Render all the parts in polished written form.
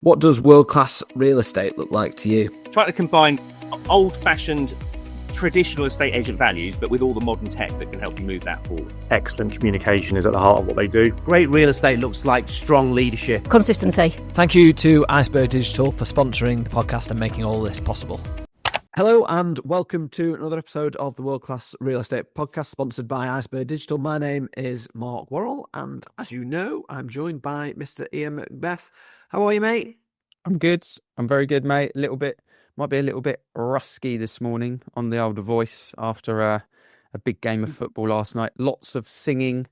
What does world-class real estate look like to you? Try to combine old-fashioned traditional estate agent values, but with all the modern tech that can help you move that forward. Excellent communication is at the heart of what they do. Great real estate looks like strong leadership. Consistency. Thank you to Iceberg Digital for sponsoring the podcast and making all this possible. Hello and welcome to another episode of the World Class Real Estate Podcast sponsored by Iceberg Digital. My name is Mark Worrell and as you know, I'm joined by Mr. Ian Macbeth. How are you, mate? I'm good. I'm very good, mate. Might be a little bit rusky this morning on the older voice after a big game of football last night. Lots of singing,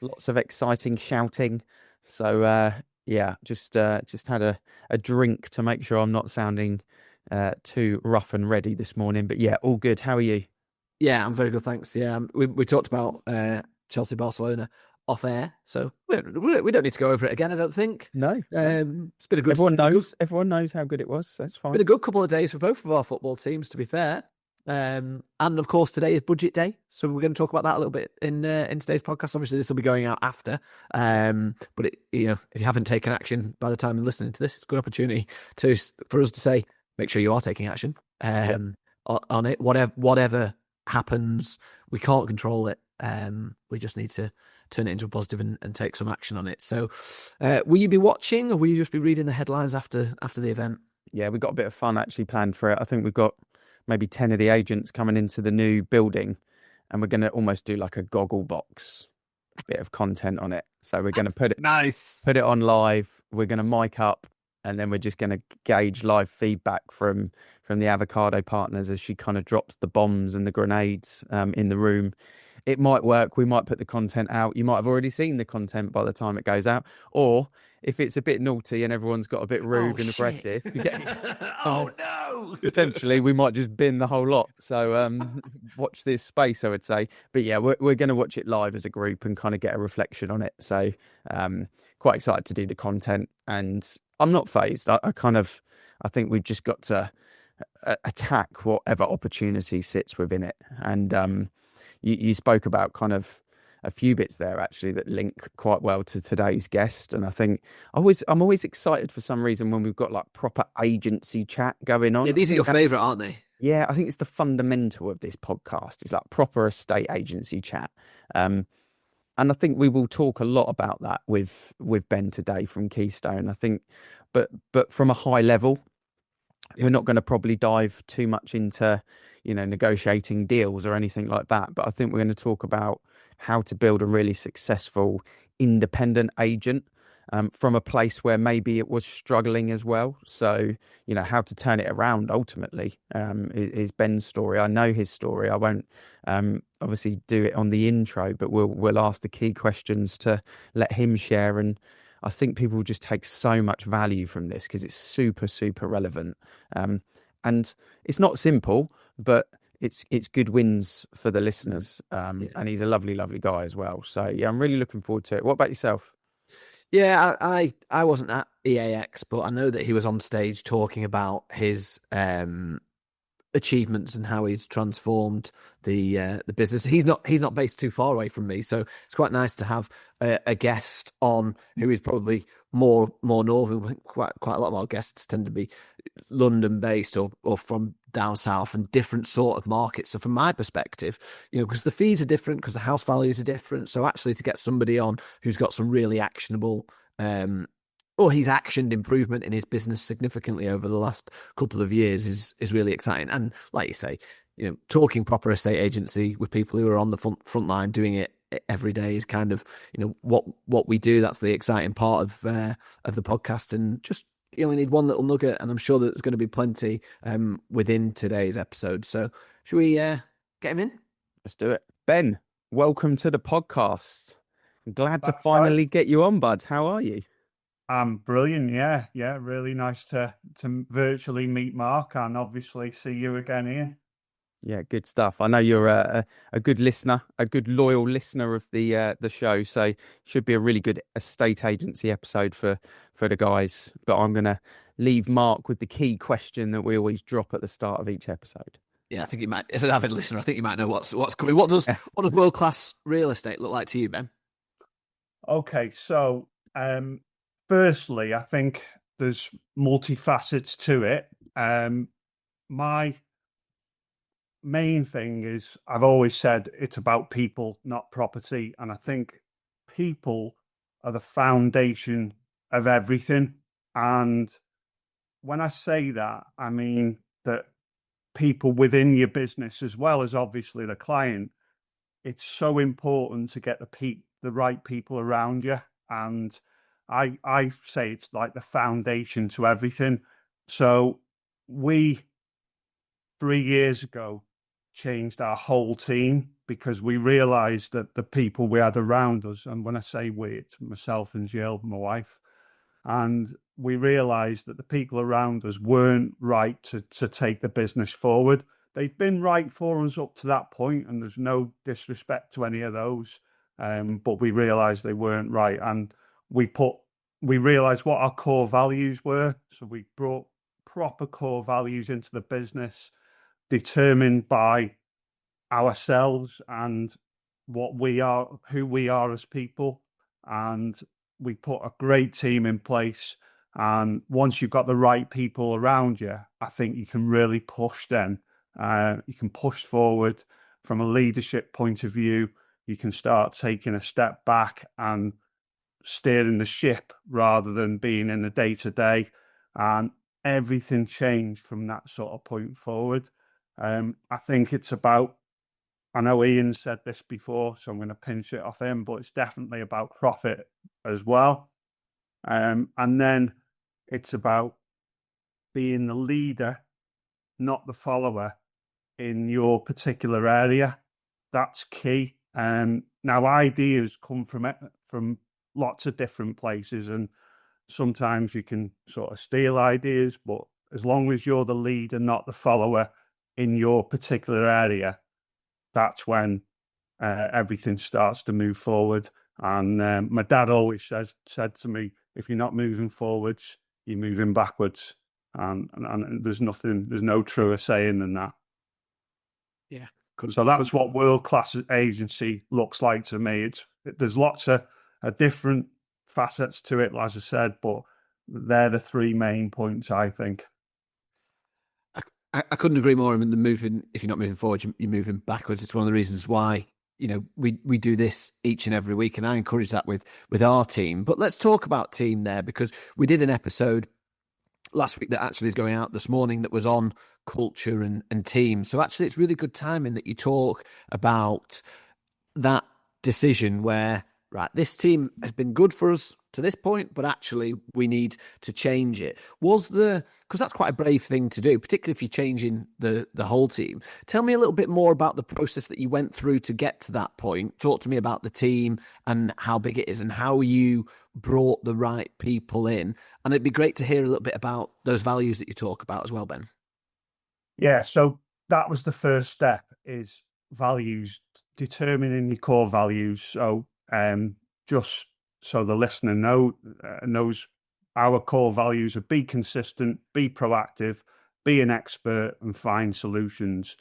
lots of exciting shouting. So just had a drink to make sure I'm not sounding too rough and ready this morning. But yeah, all good. How are you? Yeah, I'm very good, thanks. Yeah, we talked about Chelsea Barcelona off air, so we don't need to go over it again. I don't think. No, it's been a good. Everyone knows how good it was. So that's fine. Been a good couple of days for both of our football teams, to be fair. And of course, today is budget day, so we're going to talk about that a little bit in today's podcast. Obviously, this will be going out after. But if you haven't taken action by the time you're listening to this, it's a good opportunity for us to say, make sure you are taking action on it. Whatever happens, we can't control it. We just need to turn it into a positive and take some action on it. So will you be watching or will you just be reading the headlines after the event? Yeah, we've got a bit of fun actually planned for it. I think we've got maybe 10 of the agents coming into the new building and we're going to almost do like a goggle box bit of content on it. So we're going to put it on live. We're going to mic up and then we're just going to gauge live feedback from the avocado partners as she kind of drops the bombs and the grenades in the room. It might work. We might put the content out. You might have already seen the content by the time it goes out. Or if it's a bit naughty and everyone's got a bit rude and aggressive, potentially we might just bin the whole lot. So watch this space, I would say. But yeah, we're going to watch it live as a group and kind of get a reflection on it. So quite excited to do the content. And I'm not fazed. I think we've just got to attack whatever opportunity sits within it. And you spoke about kind of a few bits there actually that link quite well to today's guest. And I think I'm always excited for some reason when we've got like proper agency chat going on. Yeah, these are your favourite, aren't they? Yeah, I think it's the fundamental of this podcast. It's like proper estate agency chat. And I think we will talk a lot about that with Ben today from Keystone. I think, but from a high level, we're not going to probably dive too much into, negotiating deals or anything like that. But I think we're going to talk about how to build a really successful independent agent from a place where maybe it was struggling as well. So, how to turn it around ultimately is Ben's story. I know his story. I won't obviously do it on the intro, but we'll ask the key questions to let him share. And I think people will just take so much value from this because it's super, super relevant. And it's not simple, but it's good wins for the listeners. And he's a lovely, lovely guy as well. So yeah, I'm really looking forward to it. What about yourself? Yeah, I wasn't at EAX, but I know that he was on stage talking about his achievements and how he's transformed the business. He's not based too far away from me, so it's quite nice to have a guest on who is probably more northern. Quite a lot of our guests tend to be London based or from down south and different sort of markets. So from my perspective, because the fees are different, because the house values are different. So actually to get somebody on who's got some really actionable or he's actioned improvement in his business significantly over the last couple of years is really exciting. And like you say, talking proper estate agency with people who are on the front line doing it every day is kind of, what we do. That's the exciting part of the podcast. And just, we need one little nugget, and I'm sure that there's going to be plenty within today's episode. So should we get him in? Let's do it. Ben, welcome to the podcast. I'm glad to finally get you on, bud. How are you? I'm brilliant. Yeah. Really nice to virtually meet Mark and obviously see you again here. Yeah, good stuff. I know you're a good listener, a good loyal listener of the show. So should be a really good estate agency episode for the guys. But I'm going to leave Mark with the key question that we always drop at the start of each episode. Yeah, I think you might, as an avid listener, I think you might know what's coming. What does world class real estate look like to you, Ben? Okay, so firstly, I think there's multifacets to it. My main thing is, I've always said it's about people, not property. And I think people are the foundation of everything. And when I say that, I mean that people within your business, as well as obviously the client, it's so important to get the right people around you. And I say it's like the foundation to everything. So we 3 years ago changed our whole team because we realized that the people we had around us, and when I say we, it's myself and Jill, my wife, and we realized that the people around us weren't right to take the business forward. They'd been right for us up to that point, and there's no disrespect to any of those, but we realized they weren't right. And we realized what our core values were. So we brought proper core values into the business, determined by ourselves and what we are, who we are as people. And we put a great team in place. And once you've got the right people around you, I think you can really push then. You can push forward from a leadership point of view. You can start taking a step back and steering the ship rather than being in the day-to-day. And everything changed from that sort of point forward. I think it's about, I know Ian said this before, so I'm going to pinch it off him, but it's definitely about profit as well. And then it's about being the leader, not the follower in your particular area. That's key. Now ideas come from lots of different places, and sometimes you can sort of steal ideas, but as long as you're the leader, not the follower in your particular area, that's when everything starts to move forward. And my dad always said to me, if you're not moving forwards, you're moving backwards. And there's no truer saying than that. Yeah. So that's what world-class agency looks like to me. There's lots of different facets to it, as I said, but they're the three main points, I think. I couldn't agree more. I mean, if you're not moving forward, you're moving backwards. It's one of the reasons why, we do this each and every week, and I encourage that with our team. But let's talk about team there, because we did an episode last week that actually is going out this morning that was on culture and team. So actually it's really good timing that you talk about that decision where, right, this team has been good for us to this point, but actually we need to change it. Because that's quite a brave thing to do, particularly if you're changing the whole team. Tell me a little bit more about the process that you went through to get to that point. Talk to me about the team and how big it is and how you brought the right people in. And it'd be great to hear a little bit about those values that you talk about as well, Ben. Yeah, so that was the first step, is values, determining your core values. So just so the listener knows, our core values are be consistent, be proactive, be an expert, and find solutions.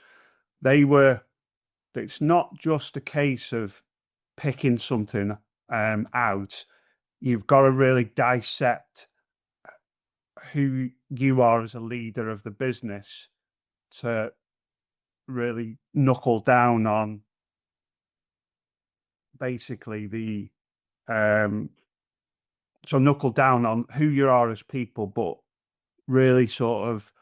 It's not just a case of picking something out. You've got to really dissect who you are as a leader of the business to really knuckle down on basically knuckle down on who you are as people, but really sort of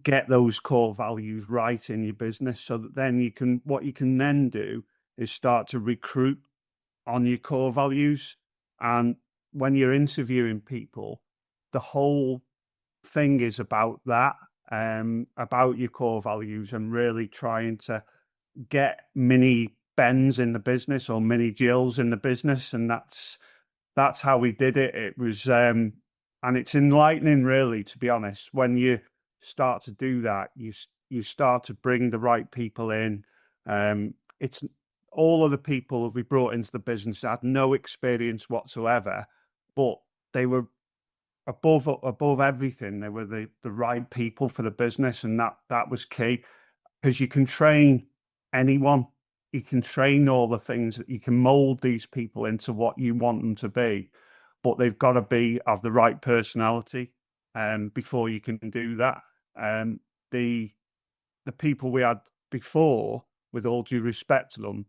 get those core values right in your business, so that then what you can then do is start to recruit on your core values. And when you're interviewing people, the whole thing is about that, about your core values, and really trying to get mini Bens in the business or mini Jills in the business. And that's how we did it. It was, and it's enlightening, really, to be honest. When you start to do that, you start to bring the right people in. It's all of the people that we brought into the business had no experience whatsoever, but they were above everything. They were the right people for the business, and that was key, because you can train anyone. You can train all the things that you can mold these people into what you want them to be. but they've got to be of the right personality before you can do that. The people we had before, with all due respect to them,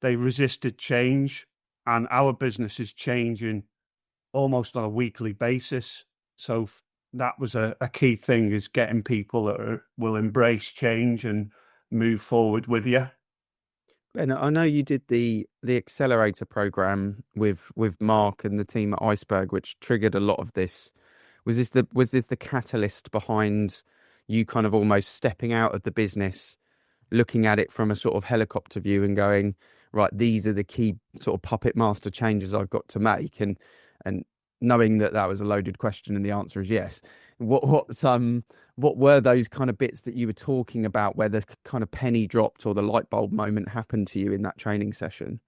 they resisted change, and our business is changing almost on a weekly basis. So that was a key thing, is getting people that will embrace change and move forward with you. Ben, I know you did the accelerator program with Mark and the team at Iceberg, which triggered a lot of this. Was this the catalyst behind you kind of almost stepping out of the business, looking at it from a sort of helicopter view and going, right, these are the key sort of puppet master changes I've got to make, and knowing that was a loaded question and the answer is yes. What were those kind of bits that you were talking about where the kind of penny dropped or the light bulb moment happened to you in that training session?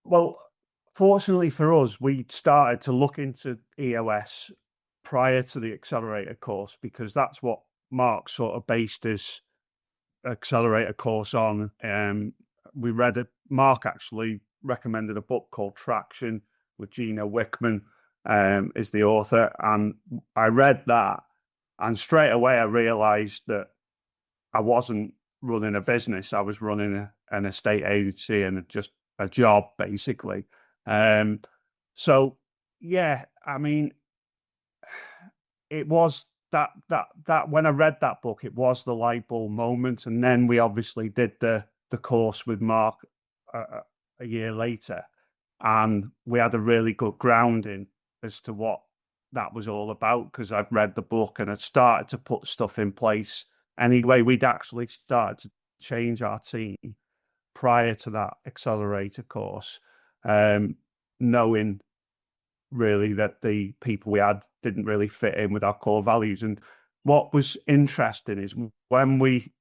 Well, fortunately for us, we started to look into EOS prior to the accelerator course, because that's what Mark sort of based his accelerator course on. We read it. Mark actually recommended a book called Traction with Gina Wickman, is the author, and I read that, and straight away I realized that I wasn't running a business. I was running an estate agency and just a job, basically. So yeah, I mean, it was that when I read that book, it was the light bulb moment, and then we obviously did the course with Mark a year later, and we had a really good grounding as to what that was all about, because I'd read the book and I'd started to put stuff in place. Anyway, we'd actually started to change our team prior to that accelerator course, knowing really that the people we had didn't really fit in with our core values. And what was interesting is when we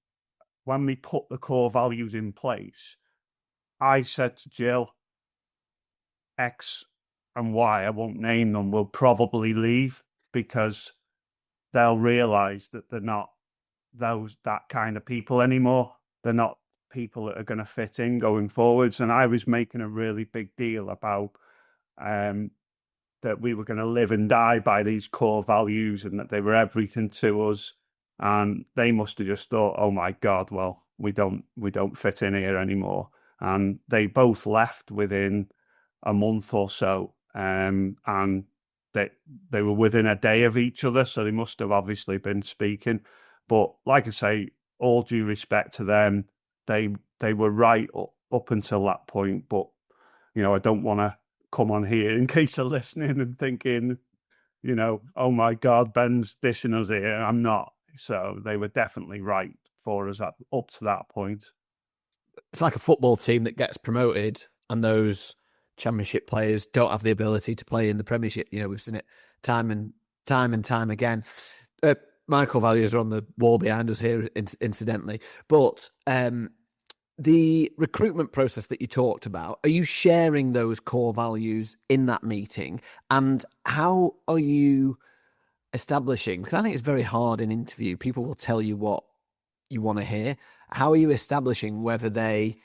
put the core values in place, I said to Jill, X and Y, I won't name them, will probably leave because they'll realize that they're not that kind of people anymore. They're not people that are going to fit in going forwards. And I was making a really big deal about that we were going to live and die by these core values and that they were everything to us. And they must have just thought, oh my God, well, we don't fit in here anymore. And they both left within a month or so. And they were within a day of each other. So they must have obviously been speaking. But like I say, all due respect to them, they were right up until that point. But, you know, I don't want to come on here in case they're listening and thinking, you know, oh my God, Ben's dishing us here. I'm not. So they were definitely right for us up to that point. It's like a football team that gets promoted and those championship players don't have the ability to play in the Premiership. You know, we've seen it time and time again. My core values are on the wall behind us here, incidentally. But the recruitment process that you talked about, are you sharing those core values in that meeting? And how are you establishing, because I think it's very hard in interview, people will tell you what you want to hear. How are you establishing whether they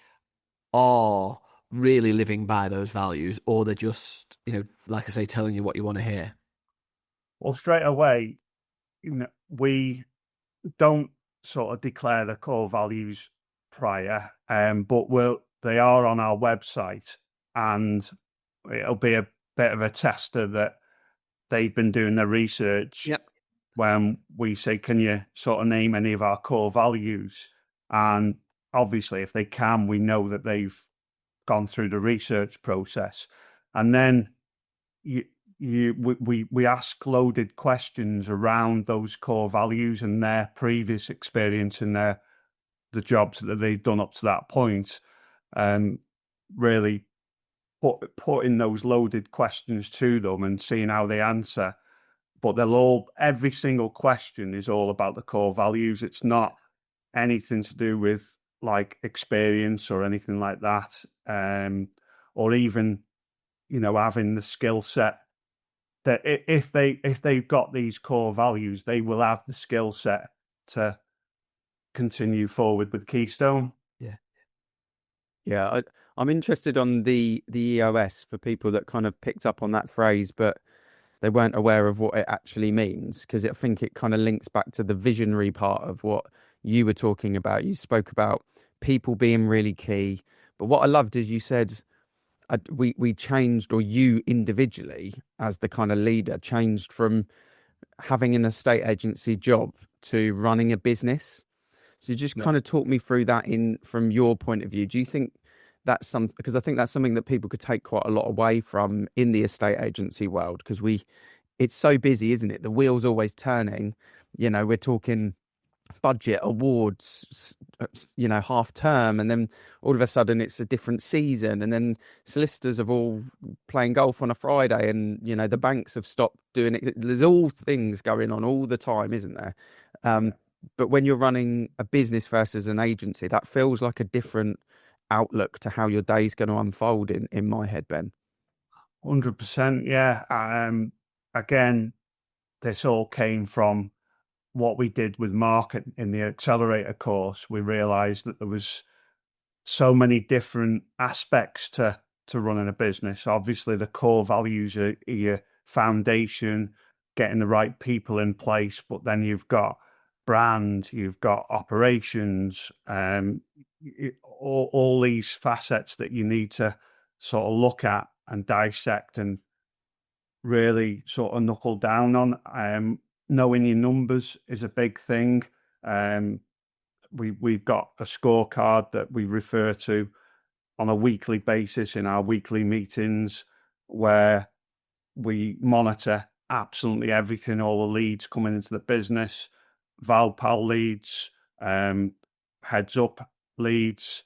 are really living by those values or they're just, you know, like I say, telling you what you want to hear? Well, straight away, you know, we don't sort of declare the core values prior, but they are on our website, and it'll be a bit of a tester that they've been doing their research. Yep. When we say, can you sort of name any of our core values? And obviously, if they can, we know that they've gone through the research process. And then we ask loaded questions around those core values and their previous experience in the jobs that they've done up to that point, and really putting those loaded questions to them and seeing how they answer. But every single question is all about the core values. It's not anything to do with like experience or anything like that, or even, you know, having the skill set. That if they've got these core values, they will have the skill set to continue forward with Keystone. Yeah, I'm interested on the EOS for people that kind of picked up on that phrase, but they weren't aware of what it actually means, because I think it kind of links back to the visionary part of what you were talking about. You spoke about people being really key, but what I loved is you said we changed, or you individually as the kind of leader changed from having an estate agency job to running a business. So just kind of talk me through that from your point of view. Do you think that's because I think that's something that people could take quite a lot away from in the estate agency world, because it's so busy, isn't it? The wheel's always turning. We're talking budget, awards, half term, and then all of a sudden it's a different season, and then solicitors have all playing golf on a Friday, and the banks have stopped doing it. There's all things going on all the time, isn't there? But when you're running a business versus an agency, that feels like a different outlook to how your day's going to unfold in my head, Ben. 100%, yeah. Again, this all came from what we did with market in the accelerator course. We realized that there was so many different aspects to running a business. Obviously, the core values are your foundation, getting the right people in place, but then you've got brand, you've got operations, all these facets that you need to sort of look at and dissect and really sort of knuckle down on. Knowing your numbers is a big thing. We've got a scorecard that we refer to on a weekly basis in our weekly meetings, where we monitor absolutely everything, all the leads coming into the business, Valpal leads, heads up leads,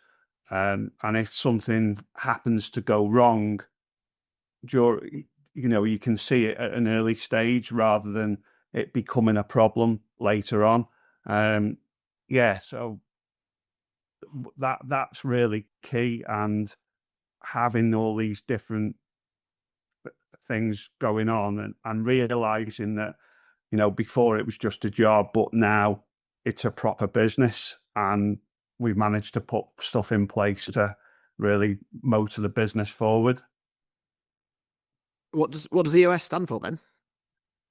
and if something happens to go wrong, you can see it at an early stage rather than it becoming a problem later on. So that's really key, and having all these different things going on and realizing that, before it was just a job, but now it's a proper business, and we've managed to put stuff in place to really motor the business forward. What does EOS stand for, then?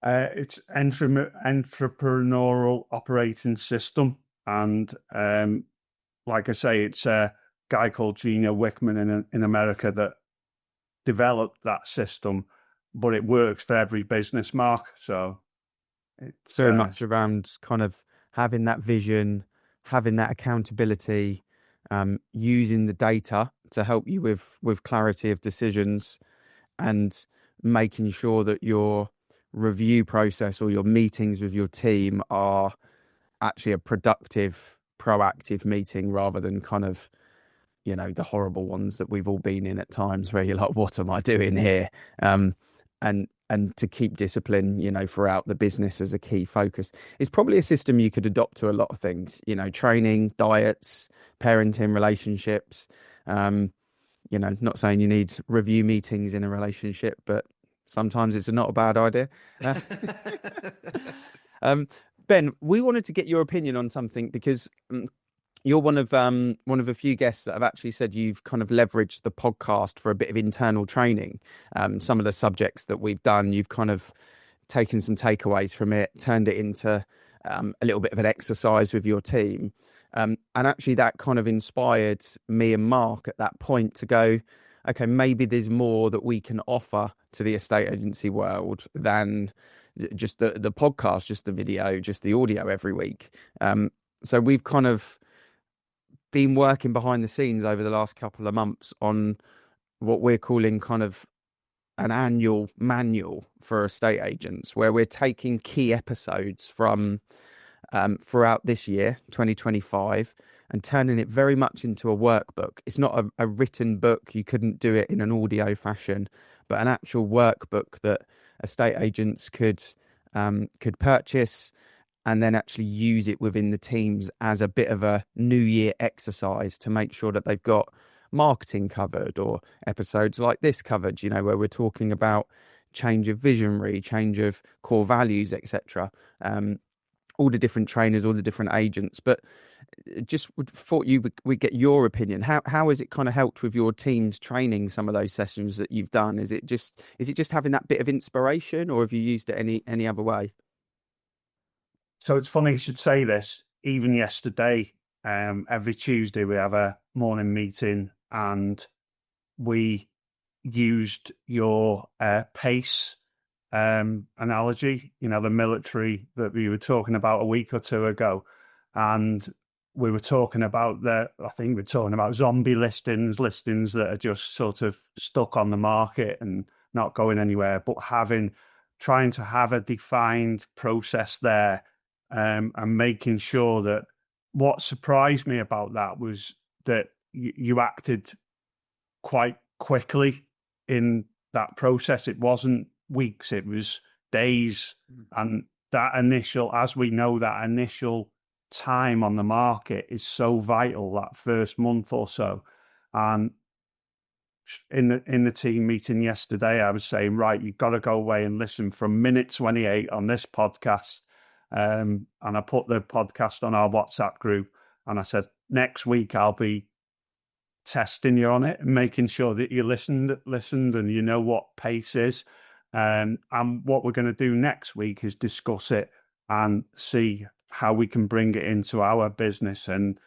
It's entrepreneurial operating system, and like I say, it's a guy called Gina Wickman in America that developed that system, but it works for every business, Mark. So it's very much around kind of having that vision, having that accountability, using the data to help you with clarity of decisions, and making sure that your review process or your meetings with your team are actually a productive, proactive meeting, rather than kind of, the horrible ones that we've all been in at times where you're like, what am I doing here? And to keep discipline, throughout the business as a key focus. It's probably a system you could adopt to a lot of things, training, diets, parenting, relationships. Not saying you need review meetings in a relationship, but sometimes it's not a bad idea. Ben, we wanted to get your opinion on something, because you're one of a few guests that have actually said you've kind of leveraged the podcast for a bit of internal training. Some of the subjects that we've done, you've kind of taken some takeaways from it, turned it into a little bit of an exercise with your team. And actually that kind of inspired me and Mark at that point to go, okay, maybe there's more that we can offer to the estate agency world than just the podcast, just the video, just the audio every week. So we've kind of been working behind the scenes over the last couple of months on what we're calling kind of an annual manual for estate agents, where we're taking key episodes from throughout this year, 2025, and turning it very much into a workbook. It's not a written book. You couldn't do it in an audio fashion, but an actual workbook that estate agents could purchase and then actually use it within the teams as a bit of a New Year exercise to make sure that they've got marketing covered, or episodes like this covered, where we're talking about change of visionary, change of core values, etc. all the different trainers, all the different agents. But just thought we'd get your opinion. How has it kind of helped with your team's training, some of those sessions that you've done? Is it just having that bit of inspiration, or have you used it any other way? So it's funny you should say this. Even yesterday, every Tuesday we have a morning meeting, and we used your PACE analogy, you know, the military that we were talking about a week or two ago. And we were talking about I think we're talking about zombie listings that are just sort of stuck on the market and not going anywhere, but trying to have a defined process there, and making sure that what surprised me about that was that you acted quite quickly in that process. It wasn't weeks, it was days. And that initial, as we know, that initial time on the market is so vital, that first month or so. And in the team meeting yesterday, I was saying, right, you've got to go away and listen from minute 28 on this podcast. And I put the podcast on our WhatsApp group, and I said, next week I'll be testing you on it and making sure that you listened and you know what PACE is. And what we're going to do next week is discuss it and see how we can bring it into our business, and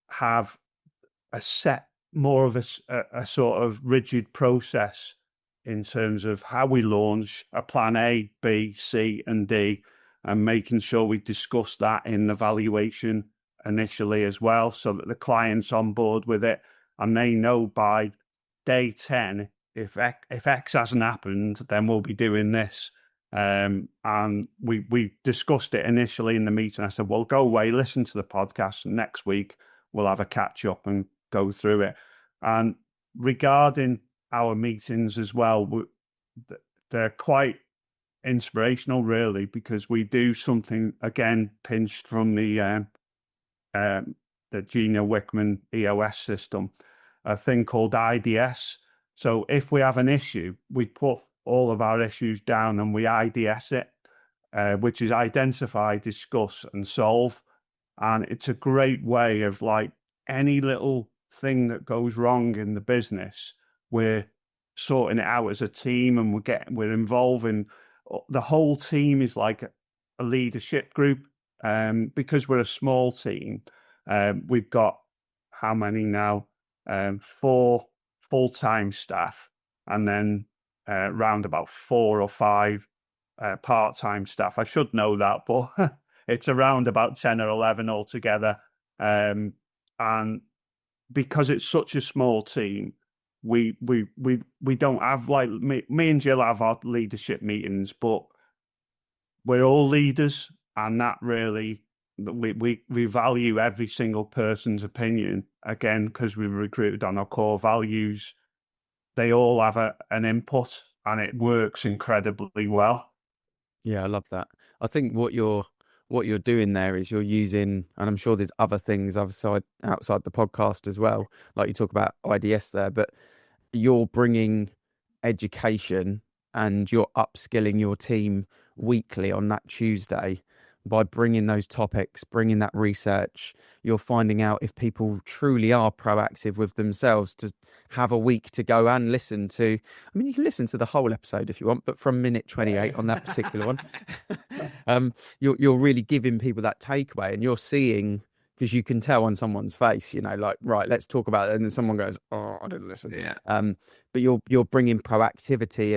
have a set, more of a sort of rigid process in terms of how we launch a plan A, B, C, and D, and making sure we discuss that in the valuation initially as well, so that the client's on board with it and they know by day 10, if X hasn't happened, then we'll be doing this. And we discussed it initially in the meeting. I said, well, go away, listen to the podcast, and next week we'll have a catch up and go through it. And regarding our meetings as well, they're quite inspirational, really, because we do something, again, pinched from the Gina Wickman EOS system, a thing called IDS. So if we have an issue, we put all of our issues down and we IDS it, which is identify, discuss, and solve. And it's a great way of, like, any little thing that goes wrong in the business, we're sorting it out as a team, and we're involving the whole team. Is like a leadership group, because we're a small team. We've got how many now? 4 full-time staff, and then round about 4 or 5 part-time staff. I should know that, but it's around about 10 or 11 altogether. And because it's such a small team, we don't have, like, me and Jill have our leadership meetings, but we're all leaders, and that really, we value every single person's opinion, again, because we were recruited on our core values. They all have an input, and it works incredibly well. Yeah, I love that. I think what you're doing there is you're using, and I'm sure there's other things outside the podcast as well, like you talk about IDS there, but you're bringing education and you're upskilling your team weekly on that Tuesday. By bringing those topics, bringing that research, you're finding out if people truly are proactive with themselves, to have a week to go and listen to. I mean, you can listen to the whole episode if you want, but from minute 28 on that particular one, you're really giving people that takeaway, and you're seeing, because you can tell on someone's face, you know, like, right, let's talk about it, and then someone goes, oh, I didn't listen. Yeah. But you're bringing proactivity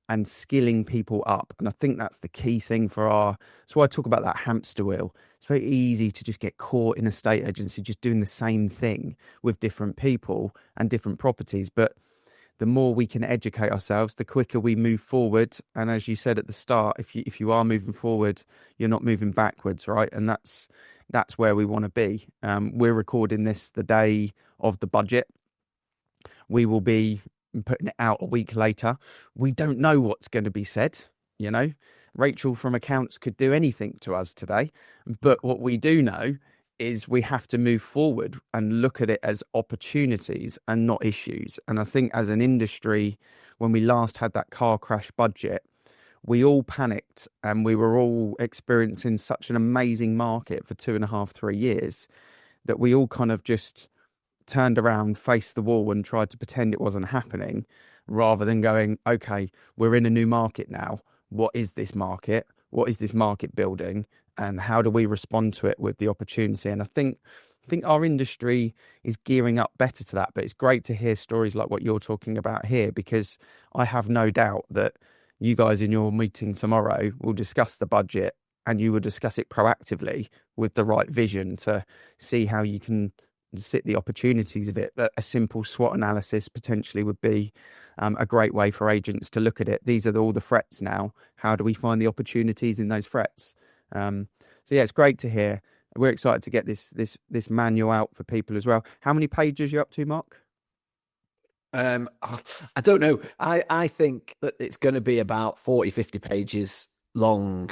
and skilling people up. And I think that's the key thing that's why I talk about that hamster wheel. It's very easy to just get caught in a estate agency, just doing the same thing with different people and different properties. But the more we can educate ourselves, the quicker we move forward. And as you said at the start, if you are moving forward, you're not moving backwards, right? And that's where we want to be. We're recording this the day of the budget. We will be putting it out a week later. We don't know what's going to be said, you know. Rachel from accounts could do anything to us today, but what we do know is we have to move forward and look at it as opportunities and not issues. And I think as an industry, when we last had that car crash budget, we all panicked, and we were all experiencing such an amazing market for 2.5, 3 years that we all kind of just turned around, faced the wall, and tried to pretend it wasn't happening, rather than going, okay, we're in a new market now. What is this market? What is this market building? And how do we respond to it with the opportunity? And I think our industry is gearing up better to that. But it's great to hear stories like what you're talking about here, because I have no doubt that you guys in your meeting tomorrow will discuss the budget, and you will discuss it proactively with the right vision to see how you can sit the opportunities of it. But a simple SWOT analysis potentially would be a great way for agents to look at it. These are all the threats now. How do we find the opportunities in those threats? So yeah, it's great to hear. We're excited to get this manual out for people as well. How many pages are you up to, Mark? I don't know. I think that it's going to be about 40, 50 pages long.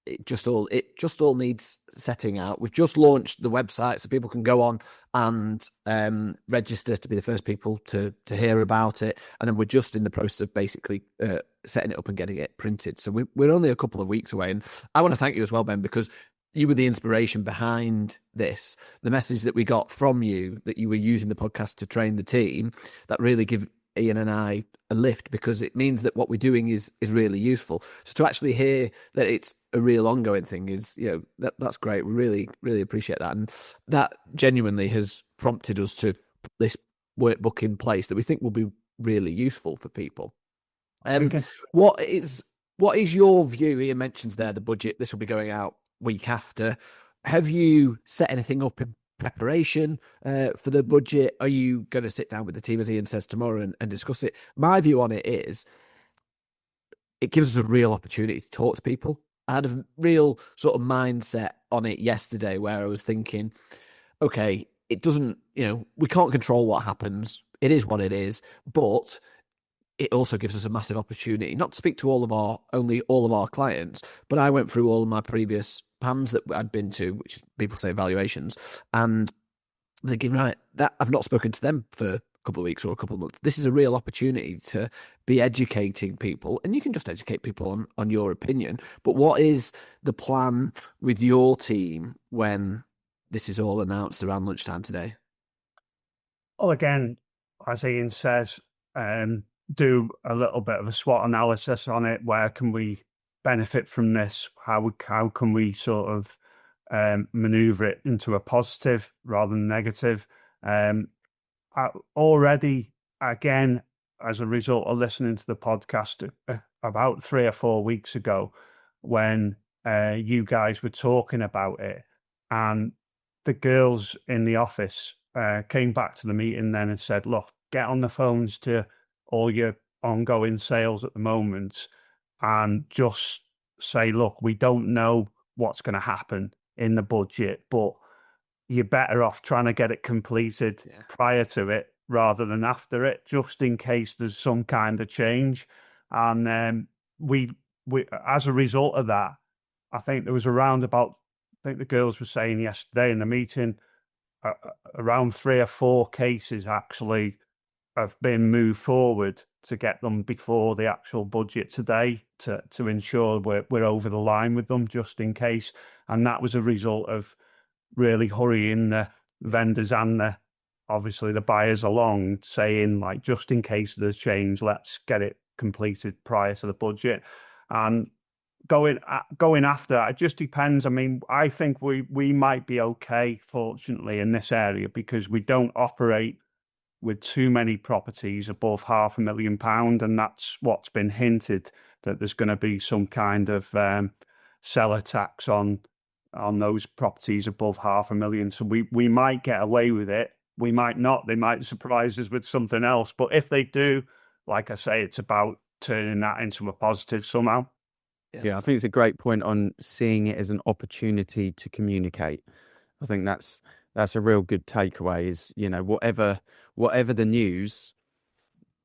It just all needs setting out. We've just launched the website, so people can go on and register to be the first people to hear about it. And then we're just in the process of basically setting it up and getting it printed. So we're only a couple of weeks away. And I want to thank you as well, Ben, because you were the inspiration behind this. The message that we got from you, that you were using the podcast to train the team, that really give Ian and I a lift, because it means that what we're doing is really useful. So to actually hear that it's a real ongoing thing is, that's great. We really, really appreciate that. And that genuinely has prompted us to put this workbook in place that we think will be really useful for people. Okay. What is your view? Ian mentions there the budget. This will be going out week after. Have you set anything up in preparation for the budget? Are you going to sit down with the team, as Ian says, tomorrow and discuss it? My view on it is it gives us a real opportunity to talk to people. I had a real sort of mindset on it yesterday where I was thinking, okay, it doesn't, we can't control what happens. It is what it is, but it also gives us a massive opportunity, not to speak to all of our clients, but I went through all of my previous PAMs that I'd been to, which people say evaluations, and thinking, right, that I've not spoken to them for a couple of weeks or a couple of months. This is a real opportunity to be educating people, and you can just educate people on your opinion. But what is the plan with your team when this is all announced around lunchtime today? Well, again, as Ian says, do a little bit of a SWOT analysis on it. Where can we benefit from this? How can we sort of maneuver it into a positive rather than negative? Already, again, as a result of listening to the podcast about 3 or 4 weeks ago, when you guys were talking about it, and the girls in the office came back to the meeting then and said, look, get on the phones to all your ongoing sales at the moment and just say, look, we don't know what's going to happen in the budget, but you're better off trying to get it completed prior to it rather than after it, just in case there's some kind of change. And we as a result of that, I think there was around about, I think the girls were saying yesterday in the meeting, around 3 or 4 cases actually have been moved forward to get them before the actual budget today to ensure we're over the line with them, just in case. And that was a result of really hurrying the vendors and obviously the buyers along, saying, like, just in case there's change, let's get it completed prior to the budget. And going after, it just depends. I mean, I think we might be okay, fortunately, in this area, because we don't operate with too many properties above £500,000, and that's what's been hinted, that there's going to be some kind of seller tax on those properties above £500,000. So we might get away with it. We might not. They might surprise us with something else. But if they do, like I say, it's about turning that into a positive somehow. Yeah, I think it's a great point on seeing it as an opportunity to communicate. I think that's a real good takeaway, is, whatever the news,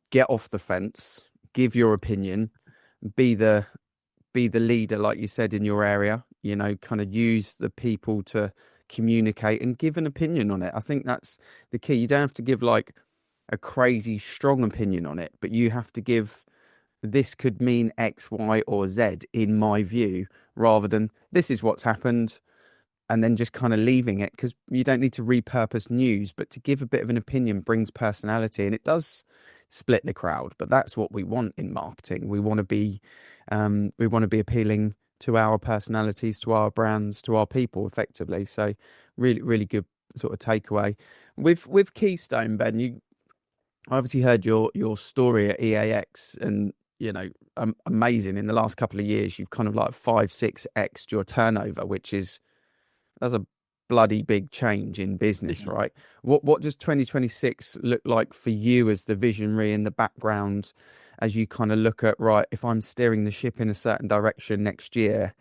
get off the fence, give your opinion, be the leader, like you said, in your area, kind of use the people to communicate and give an opinion on it. I think that's the key. You don't have to give like a crazy strong opinion on it, but you have to give this could mean X, Y, or Z in my view, rather than this is what's happened, and then just kind of leaving it, because you don't need to repurpose news, but to give a bit of an opinion brings personality, and it does split the crowd. But that's what we want in marketing. We want to be appealing to our personalities, to our brands, to our people, effectively. So really, really good sort of takeaway. With Keystone, Ben, you obviously heard your story at EAX, and amazing. In the last couple of years, you've kind of like 5-6x your turnover, that's a bloody big change in business, right? What does 2026 look like for you as the visionary in the background, as you kind of look at, right, if I'm steering the ship in a certain direction next year,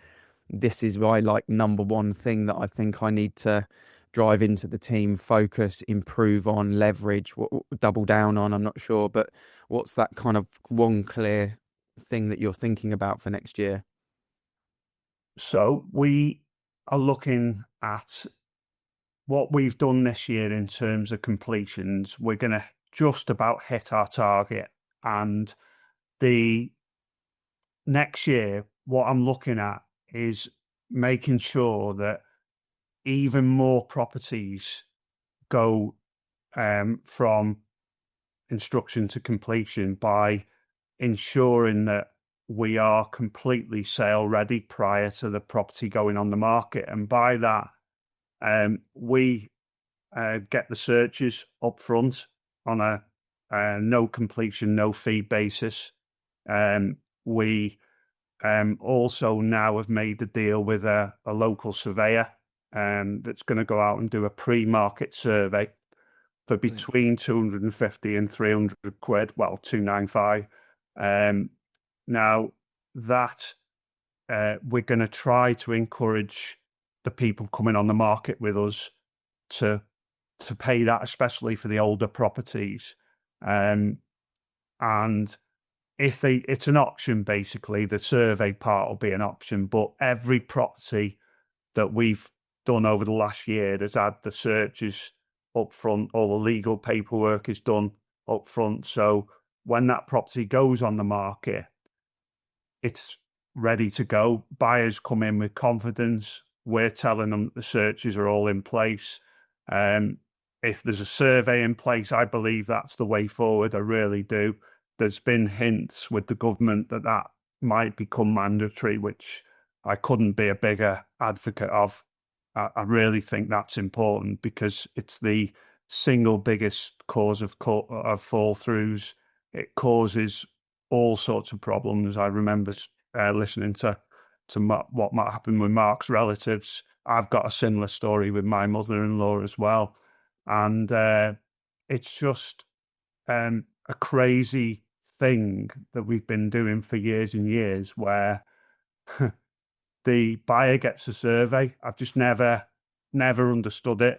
this is my number one thing that I think I need to drive into the team, focus, improve on, leverage, double down on, I'm not sure, but what's that kind of one clear thing that you're thinking about for next year? So we are looking at what we've done this year in terms of completions. We're going to just about hit our target, and the next year, what I'm looking at is making sure that even more properties go from instruction to completion by ensuring that we are completely sale ready prior to the property going on the market. And by that, we get the searches up front on a no completion, no fee basis. We also now have made a deal with a local surveyor that's going to go out and do a pre-market survey for between 250 and 300 quid, well, 295. Now that we're going to try to encourage the people coming on the market with us to pay that, especially for the older properties. And if it's an option, basically, the survey part will be an option, but every property that we've done over the last year has had the searches up front, all the legal paperwork is done up front. So when that property goes on the market, it's ready to go. Buyers come in with confidence. We're telling them that the searches are all in place. If there's a survey in place, I believe that's the way forward. I really do. There's been hints with the government that might become mandatory, which I couldn't be a bigger advocate of. I really think that's important because it's the single biggest cause of fall throughs. It causes all sorts of problems. I remember listening to what might happen with Mark's relatives. I've got a similar story with my mother-in-law as well. And it's just a crazy thing that we've been doing for years and years, where the buyer gets a survey. I've just never understood it.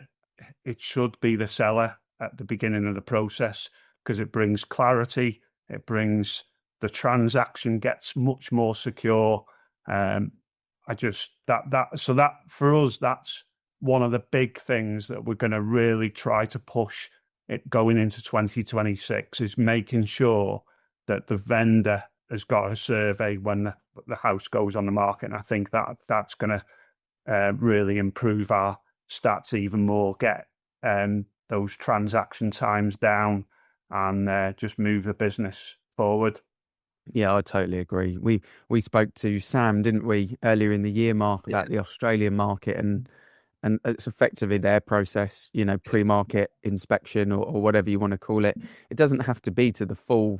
It should be the seller at the beginning of the process, because it brings clarity. It brings the transaction gets much more secure. So that for us, that's one of the big things that we're going to really try to push it going into 2026, is making sure that the vendor has got a survey when the house goes on the market. And I think that's going to really improve our stats even more, get those transaction times down, and just move the business forward. Yeah, I totally agree. We spoke to Sam, didn't we, earlier in the year, Mark, about the Australian market, and it's effectively their process, pre-market inspection or whatever you want to call it. It doesn't have to be to the full,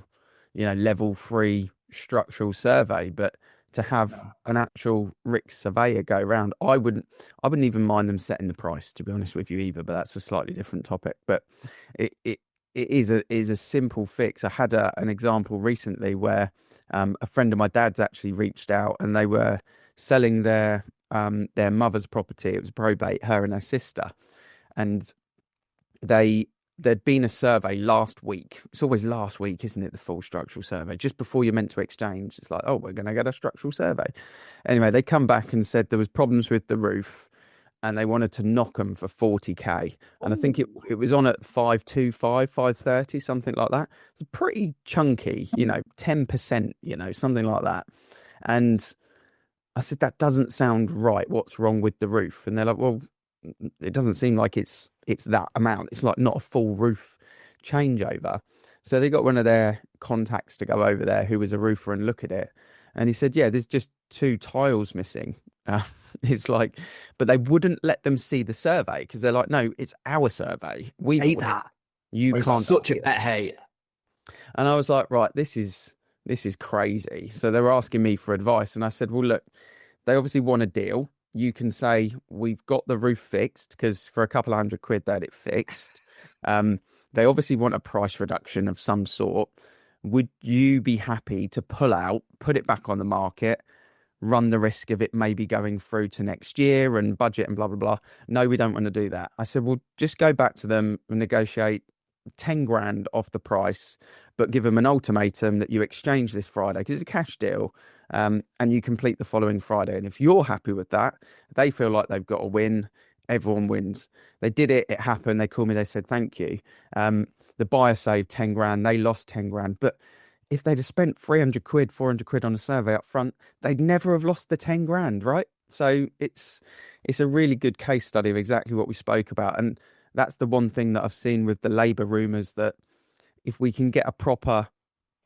level 3 structural survey, but to have an actual RICS surveyor go around, I wouldn't even mind them setting the price, to be honest with you, either. But that's a slightly different topic. But it is a simple fix. I had an example recently where a friend of my dad's actually reached out, and they were selling their mother's property. It was probate, her and her sister, and there'd been a survey last week. It's always last week, isn't it? The full structural survey, just before you're meant to exchange. It's like, oh, we're going to get a structural survey. Anyway, they come back and said there was problems with the roof. and they wanted to knock them for 40k. And I think it was on at 525, 530, something like that. It's pretty chunky, 10%, something like that. And I said, that doesn't sound right. What's wrong with the roof? And they're like, well, it doesn't seem like it's that amount. It's like not a full roof changeover. So they got one of their contacts to go over there who was a roofer and look at it. And he said, yeah, there's just 2 tiles missing. It's like, but they wouldn't let them see the survey because they're like, no, it's our survey. We hate that. You It's can't. such a pet hate. And I was like, right, this is crazy. So they were asking me for advice, and I said, well, look, they obviously want a deal. You can say we've got the roof fixed because for a couple of £100 they had it fixed. They obviously want a price reduction of some sort. Would you be happy to pull out, put it back on the market, run the risk of it maybe going through to next year and budget and blah, blah, blah? No, we don't want to do that. I said, well, just go back to them and negotiate 10 grand off the price, but give them an ultimatum that you exchange this Friday because it's a cash deal, and you complete the following Friday. And if you're happy with that, they feel like they've got a win. Everyone wins. They did it. It happened. They called me. They said, thank you. The buyer saved 10 grand. They lost 10 grand. But if they'd have spent 300 quid, 400 quid on a survey up front, they'd never have lost the 10 grand, right? So it's a really good case study of exactly what we spoke about. And that's the one thing that I've seen with the Labour rumours, that if we can get a proper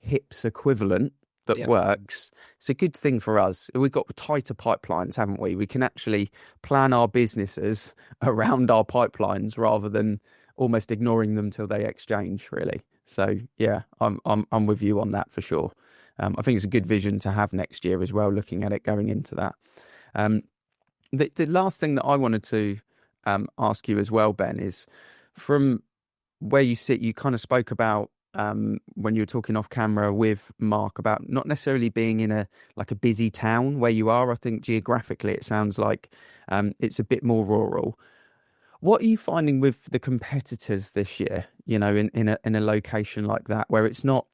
HIPS equivalent that works, it's a good thing for us. We've got tighter pipelines, haven't we? We can actually plan our businesses around our pipelines rather than almost ignoring them till they exchange, really. So yeah, I'm with you on that for sure. I think it's a good vision to have next year as well, looking at it going into that. The last thing that I wanted to ask you as well, Ben, is from where you sit, you kind of spoke about when you were talking off camera with Mark about not necessarily being in a busy town where you are. I think geographically it sounds like it's a bit more rural. What are you finding with the competitors this year, in a location like that, where it's not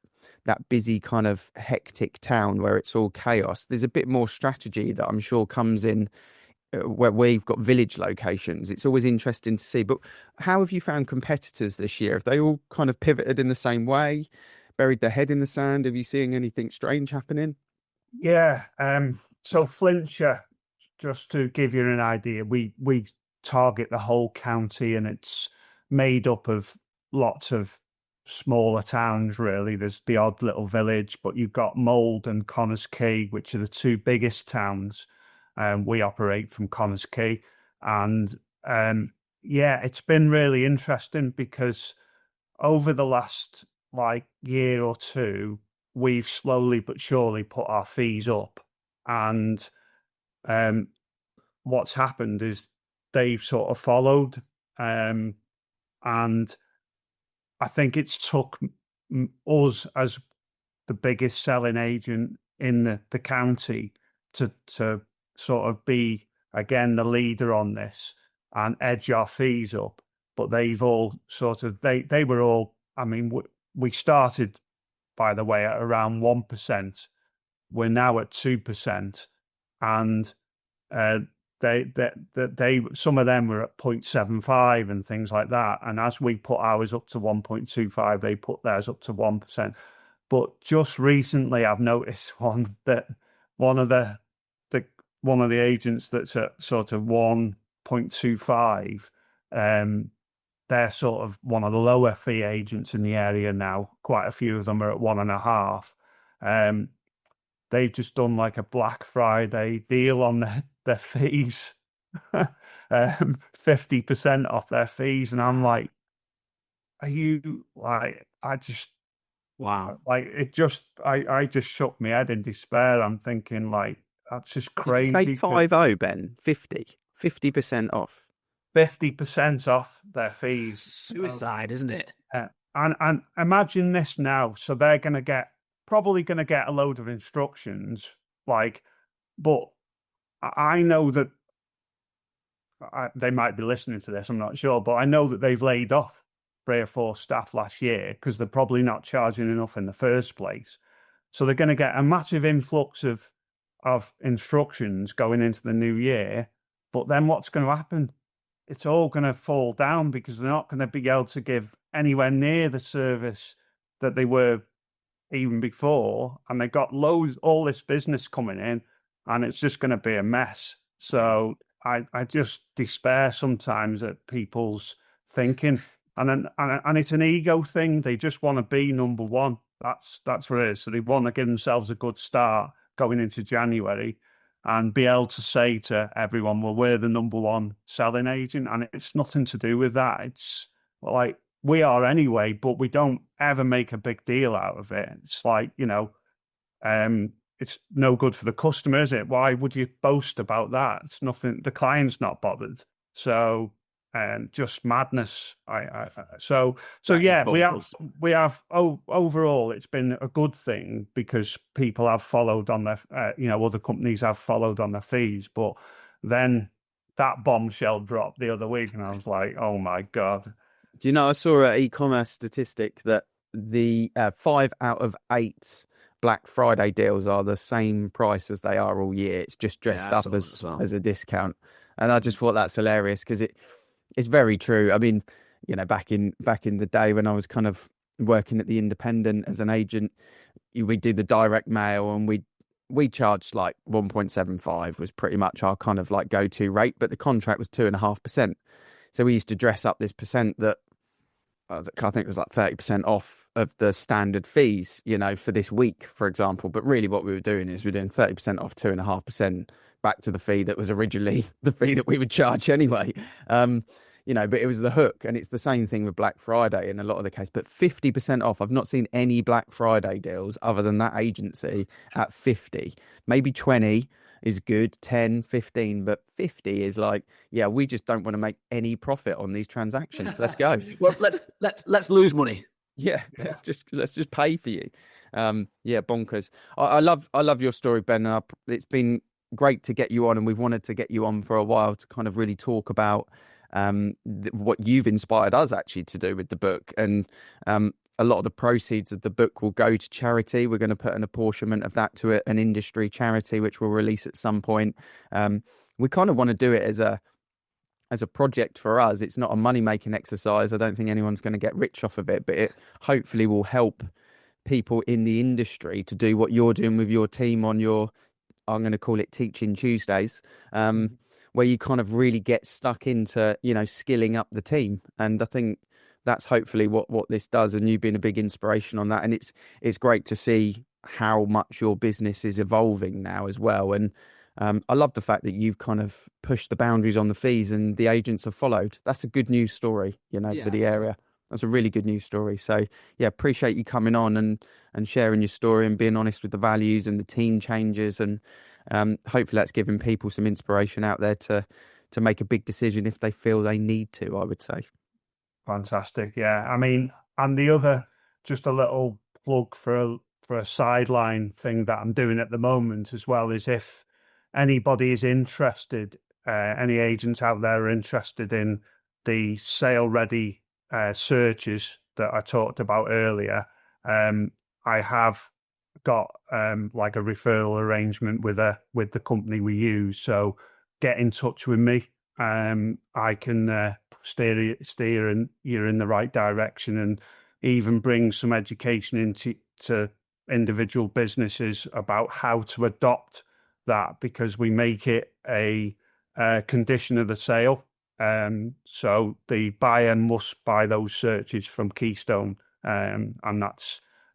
that busy kind of hectic town where it's all chaos? There's a bit more strategy that I'm sure comes in where we've got village locations. It's always interesting to see. But how have you found competitors this year? Have they all kind of pivoted in the same way, buried their head in the sand? Have you seen anything strange happening? Yeah. So Flintshire, just to give you an idea, we target the whole county, and it's made up of lots of smaller towns, really. There's the odd little village, but you've got Mold and Connors Quay, which are the 2 biggest towns. We operate from Connors Quay, and it's been really interesting because over the last year or 2, we've slowly but surely put our fees up, and what's happened is they've sort of followed, and I think it's took us as the biggest selling agent in the county to sort of be again the leader on this and edge our fees up. But they've all sort of they were all, I mean, we started, by the way, at around 1%. We're now at 2%, and they some of them were at 0.75 and things like that. And as we put ours up to 1.25, they put theirs up to 1%. But just recently, I've noticed one of the agents that's at sort of 1.25. They're sort of one of the lower fee agents in the area now. Quite a few of them are at 1.5. They've just done like a Black Friday deal on their fees, 50% off their fees. And I'm like, are you like, Wow. I just shook my head in despair. I'm thinking that's just crazy. Did you say 50, Ben? 50% off. 50% off their fees. Suicide, isn't it? And imagine this now. So they're probably going to get a load of instructions, but I know that they might be listening to this, I'm not sure, but I know that they've laid off 3 or 4 staff last year because they're probably not charging enough in the first place. So they're going to get a massive influx of instructions going into the new year. But then what's going to happen? It's all going to fall down because they're not going to be able to give anywhere near the service that they were even before. And they got all this business coming in, and it's just going to be a mess. So I just despair sometimes at people's thinking. And it's an ego thing. They just want to be number one. That's what it is. So they want to give themselves a good start going into January and be able to say to everyone, well, we're the number one selling agent. And it's nothing to do with that. It's like we are anyway, but we don't ever make a big deal out of it. It's like, it's no good for the customer, is it? Why would you boast about that? It's nothing. The client's not bothered. So, just madness. So yeah, we have. Overall, it's been a good thing because people have followed on their, other companies have followed on their fees. But then that bombshell dropped the other week, and I was like, oh my God. Do you know, I saw an e-commerce statistic that the 5 out of 8 Black Friday deals are the same price as they are all year. It's just dressed up as a discount. And I just thought that's hilarious because it's very true. I mean, back in the day when I was kind of working at the Independent as an agent, we do the direct mail, and we charged like 1.75 was pretty much our kind of like go-to rate, but the contract was 2.5%. So we used to dress up this percent that I think it was like 30% off of the standard fees, for this week, for example. But really what we were doing is we're doing 30% off 2.5% back to the fee that was originally the fee that we would charge anyway. But it was the hook. And it's the same thing with Black Friday in a lot of the case. But 50% off, I've not seen any Black Friday deals other than that agency at 50, maybe 20 is good, 10, 15, but 50 is like, yeah, we just don't want to make any profit on these transactions. Let's go. Well, let's lose money. Yeah, let's just pay for you. Yeah, bonkers. I love your story, Ben. It's been great to get you on, and we've wanted to get you on for a while to kind of really talk about what you've inspired us actually to do with the book. And a lot of the proceeds of the book will go to charity. We're going to put an apportionment of that to an industry charity, which we'll release at some point. We kind of want to do it as a project for us. It's not a money-making exercise. I don't think anyone's going to get rich off of it, but it hopefully will help people in the industry to do what you're doing with your team on your, I'm going to call it Teaching Tuesdays, where you kind of really get stuck into, skilling up the team. And I think that's hopefully what this does, and you've been a big inspiration on that. And it's great to see how much your business is evolving now as well. And I love the fact that you've kind of pushed the boundaries on the fees and the agents have followed. That's a good news story, for the area. That's a really good news story. So yeah, appreciate you coming on and sharing your story and being honest with the values and the team changes. And hopefully that's giving people some inspiration out there to make a big decision if they feel they need to, I would say. Fantastic. Yeah. I mean, and the other, just a little plug for a sideline thing that I'm doing at the moment as well, is if anybody is interested, any agents out there are interested in the sale ready searches that I talked about earlier, I have got like a referral arrangement with the company we use. So get in touch with me. I can steer you in the right direction, and even bring some education into individual businesses about how to adopt that, because we make it a condition of the sale. So the buyer must buy those searches from Keystone, and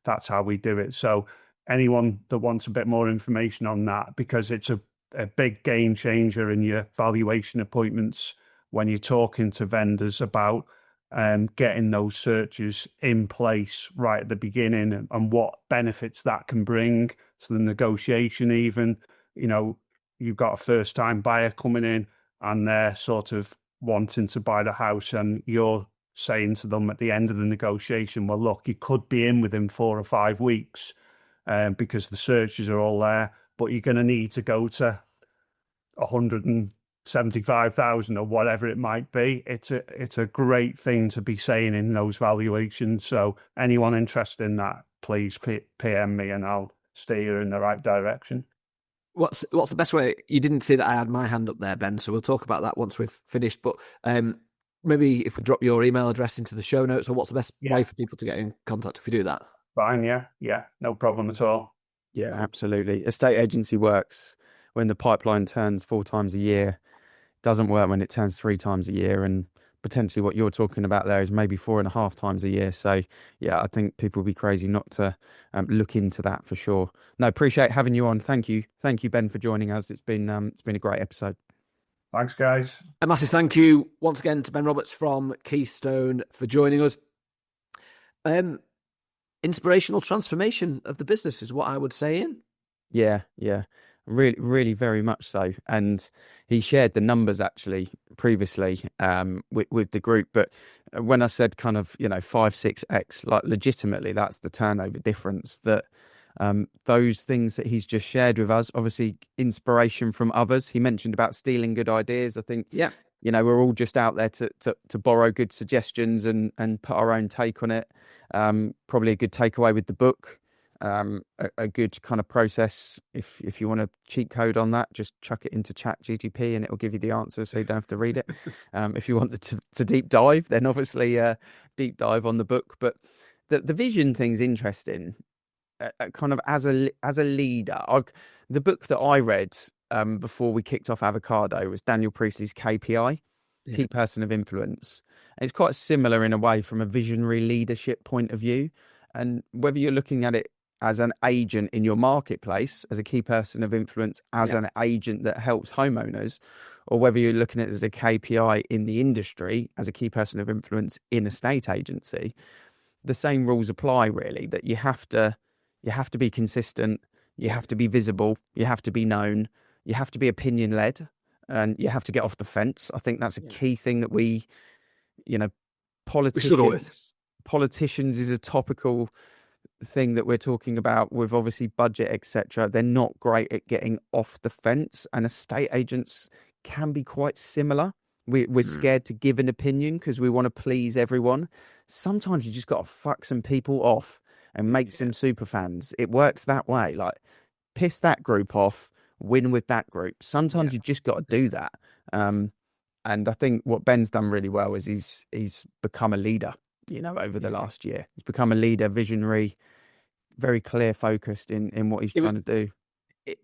that's how we do it. So anyone that wants a bit more information on that, because it's a big game changer in your valuation appointments when you're talking to vendors about getting those searches in place right at the beginning, and what benefits that can bring to the negotiation. Even, you've got a first time buyer coming in and they're sort of wanting to buy the house, and you're saying to them at the end of the negotiation, well, look, you could be in within 4 or 5 weeks because the searches are all there, but you're going to need to go to 175,000 or whatever it might be. It's a great thing to be saying in those valuations. So anyone interested in that, please PM me and I'll steer you in the right direction. What's the best way? You didn't see that I had my hand up there, Ben, so we'll talk about that once we've finished. But maybe if we drop your email address into the show notes, or what's the best way for people to get in contact if we do that? Fine, yeah, no problem at all. Yeah, absolutely. Estate agency works when the pipeline turns 4 times a year. Doesn't work when it turns 3 times a year, and potentially what you're talking about there is maybe 4.5 times a year. So yeah, I think people would be crazy not to look into that for sure. No, appreciate having you on. Thank you, Ben, for joining us. It's been a great episode. Thanks, guys. A massive thank you once again to Ben Roberts from Keystone for joining us. Inspirational transformation of the business is what I would say. Yeah, really, very much so. And he shared the numbers actually previously with the group. But when I said kind of 5-6x, like legitimately, that's the turnover difference. That those things that he's just shared with us, obviously inspiration from others. He mentioned about stealing good ideas. I think we're all just out there to borrow good suggestions and put our own take on it. Probably a good takeaway with the book. A good kind of process. If you want a cheat code on that, just chuck it into ChatGPT and it will give you the answer, so you don't have to read it. If you want to deep dive, then obviously deep dive on the book. But the vision thing's interesting. Kind of as a leader, the book that I read before we kicked off Avocado was Daniel Priestley's KPI, Key Person of Influence. And it's quite similar in a way from a visionary leadership point of view. And whether you're looking at it as an agent in your marketplace, as a key person of influence, as an agent that helps homeowners, or whether you're looking at it as a KPI in the industry, as a key person of influence in a estate agency, the same rules apply really, that you have to be consistent, you have to be visible, you have to be known, you have to be opinion led, and you have to get off the fence. I think that's a key thing that politicians is a topical thing that we're talking about with obviously budget, etc. They're not great at getting off the fence, and estate agents can be quite similar. We're scared to give an opinion because we want to please everyone. Sometimes you just got to fuck some people off and make some super fans. It works that way. Like, piss that group off, win with that group. Sometimes you just got to do that. And I think what Ben's done really well is he's become a leader, over the last year. He's become a leader, visionary, very clear focused in what he's trying to do.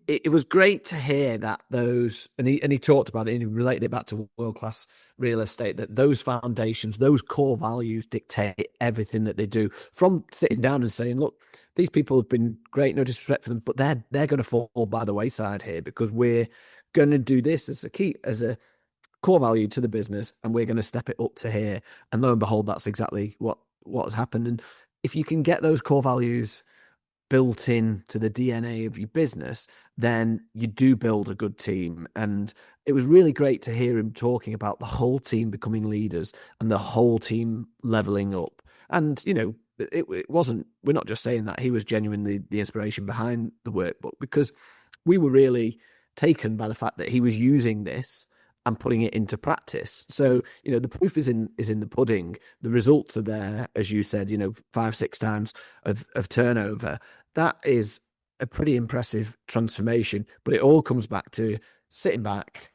It was great to hear that those, and he talked about it and he related it back to world-class real estate, that those foundations, those core values dictate everything that they do, from sitting down and saying, look, these people have been great, no disrespect for them, but they're going to fall by the wayside here because we're going to do this as a core value to the business, and we're going to step it up to here. And lo and behold, that's exactly what has happened. And if you can get those core values built in to the DNA of your business, then you do build a good team. And it was really great to hear him talking about the whole team becoming leaders and the whole team leveling up. And, it wasn't, we're not just saying that he was genuinely the inspiration behind the workbook, because we were really taken by the fact that he was using this and putting it into practice. So, the proof is in the pudding. The results are there, as you said, 5-6 times of turnover. That is a pretty impressive transformation, but it all comes back to sitting back.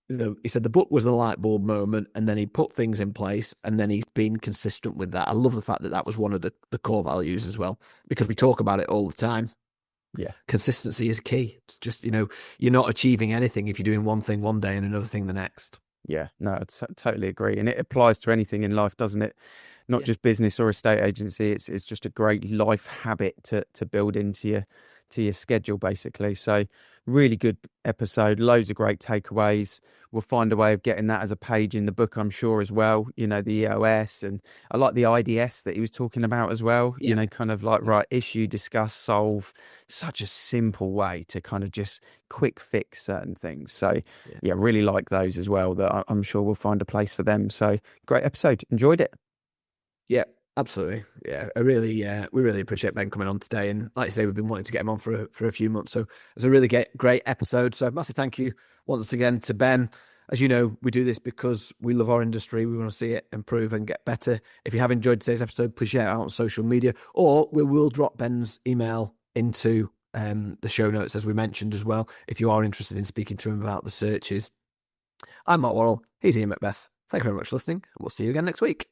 He said the book was the light bulb moment, and then he put things in place, and then he's been consistent with that. I love the fact that that was one of the core values as well, because we talk about it all the time. Yeah. Consistency is key. It's just, you're not achieving anything if you're doing one thing one day and another thing the next. Yeah, no, I totally agree. And it applies to anything in life, doesn't it? Not just business or estate agency. It's just a great life habit to build into your schedule, basically. So really good episode, loads of great takeaways. We'll find a way of getting that as a page in the book, I'm sure, as well. The EOS, and I like the IDS that he was talking about as well. Kind of like, right, issue, discuss, solve. Such a simple way to kind of just quick fix certain things. So yeah, really like those as well, that I'm sure we'll find a place for them. So great episode. Enjoyed it. Yeah, absolutely. Yeah, we really appreciate Ben coming on today. And like you say, we've been wanting to get him on for a few months. So it's a really great episode. So massive thank you once again to Ben. As you know, we do this because we love our industry. We want to see it improve and get better. If you have enjoyed today's episode, please share it out on social media, or we will drop Ben's email into the show notes, as we mentioned as well, if you are interested in speaking to him about the searches. I'm Mark Worrell. He's Ian Macbeth. Thank you very much for listening, and we'll see you again next week.